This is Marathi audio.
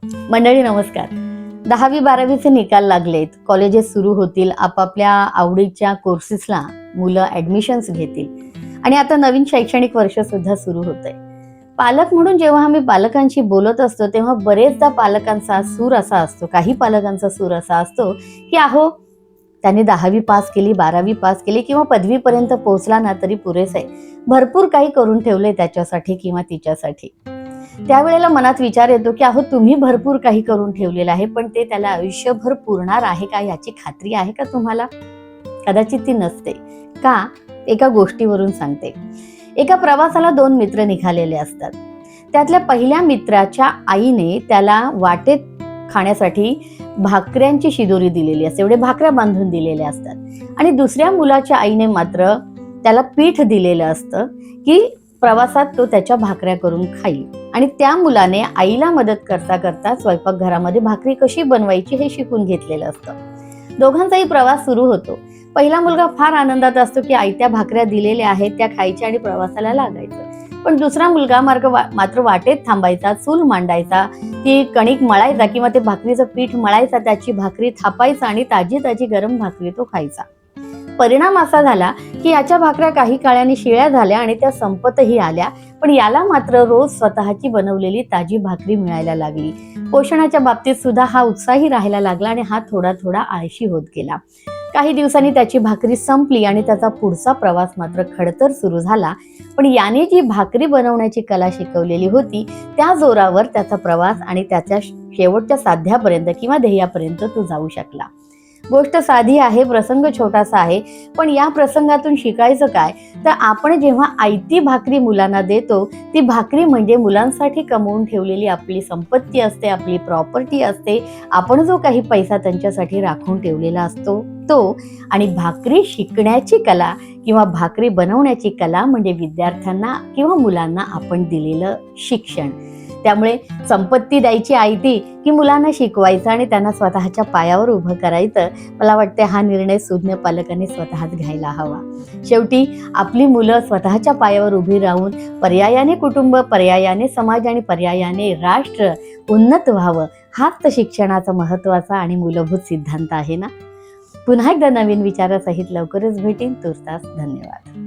मंडळी नमस्कार. 10वी-12वीचे निकाल लागलेत, कॉलेजेस सुरू होतील, आपापल्या आवडीच्या कोर्सेसला मुलं ॲडमिशन्स घेतील आणि आता नवीन शैक्षणिक वर्ष सुद्धा सुरू होतंय. पालक म्हणून जेव्हा आम्ही पालकांशी बोलत असतो तेव्हा बरेचदा पालकांचा सूर असा असतो, काही पालकांचा सूर असा असतो की अहो त्याने 10वी पास केली, 12वी पास केली किंवा पदवीपर्यंत पोहोचला ना तरी पुरेसं आहे, भरपूर काही करून ठेवले त्याच्यासाठी किंवा तिच्यासाठी. त्यावेळेला मनात विचार येतो की अहो तुम्ही भरपूर काही करून ठेवलेलं आहे, पण ते त्याला आयुष्यभर पुरणार आहे का याची खात्री आहे का तुम्हाला? कदाचित ती नसते. का? एका गोष्टीवरून सांगते. एका प्रवासाला 2 मित्र निघालेले असतात. त्यातल्या पहिल्या मित्राच्या आईने त्याला वाटेत खाण्यासाठी भाकऱ्यांची शिदोरी दिलेली असते, एवढे भाकऱ्या बांधून दिलेल्या असतात आणि दुसऱ्या मुलाच्या आईने मात्र त्याला पीठ दिलेलं असतं की प्रवासात तो त्याच्या भाकऱ्या करून खाईल आणि त्या मुलाने आईला मदत करता करता स्वयंपाकघरामध्ये भाकरी कशी बनवायची हे शिकून घेतलेलं असतं. दोघांचाही प्रवास सुरू होतो. पहिला मुलगा फार आनंदात असतो की आयत्या भाकऱ्या दिलेल्या आहेत त्या खायच्या आणि प्रवासाला लागायचं. पण दुसरा मुलगा मात्र वाटेत थांबायचा, चूल मांडायचा, ती कणिक मळायचा किंवा ते भाकरीचं पीठ मळायचा, त्याची भाकरी थापायचा आणि ताजी ताजी गरम भाकरी तो खायचा. परिणाम असा झाला की याच्या भाकऱ्या काही काळाने शिळ्या झाल्या आणि त्या संपतही आल्या, पण याला मात्र रोज स्वतःची बनवलेली ताजी भाकरी मिळायला लागली. पोषणाच्या बाबतीत सुद्धा हा उत्साही राहायला लागला आणि हा थोडा थोडा आळशी होत गेला. काही दिवसांनी त्याची भाकरी संपली आणि त्याचा पुढचा प्रवास मात्र खडतर सुरू झाला. पण याने जी भाकरी बनवण्याची कला शिकवलेली होती त्या जोरावर त्याचा प्रवास आणि त्याच्या शेवटच्या साध्यापर्यंत किंवा ध्येयापर्यंत तो जाऊ शकला. गोष्ट साधी आहे, प्रसंग छोटासा आहे, पण या प्रसंगातून शिकायचं काय तर आपण जेव्हा आयती भाकरी मुलांना देतो, ती भाकरी म्हणजे मुलांसाठी कमवून ठेवलेली आपली संपत्ती असते, आपली प्रॉपर्टी असते, आपण जो काही पैसा त्यांच्यासाठी राखून ठेवलेला असतो तो. आणि भाकरी शिकण्याची कला किंवा भाकरी बनवण्याची कला म्हणजे विद्यार्थ्यांना किंवा मुलांना आपण दिलेलं शिक्षण. त्यामुळे संपत्ती द्यायची आयती की मुलांना शिकवायचं आणि त्यांना स्वतःच्या पायावर उभं करायचं, मला वाटते हा निर्णय सुज्ञ पालकांनी स्वतःच घ्यायला हवा. शेवटी आपली मुलं स्वतःच्या पायावर उभी राहून पर्यायाने कुटुंब, पर्यायाने समाज आणि पर्यायाने राष्ट्र उन्नत व्हावं, हाच तर शिक्षणाचा महत्त्वाचा आणि मूलभूत सिद्धांत आहे ना. पुन्हा एकदा नवीन विचारासहित लवकरच भेटेन. तूर्तास धन्यवाद.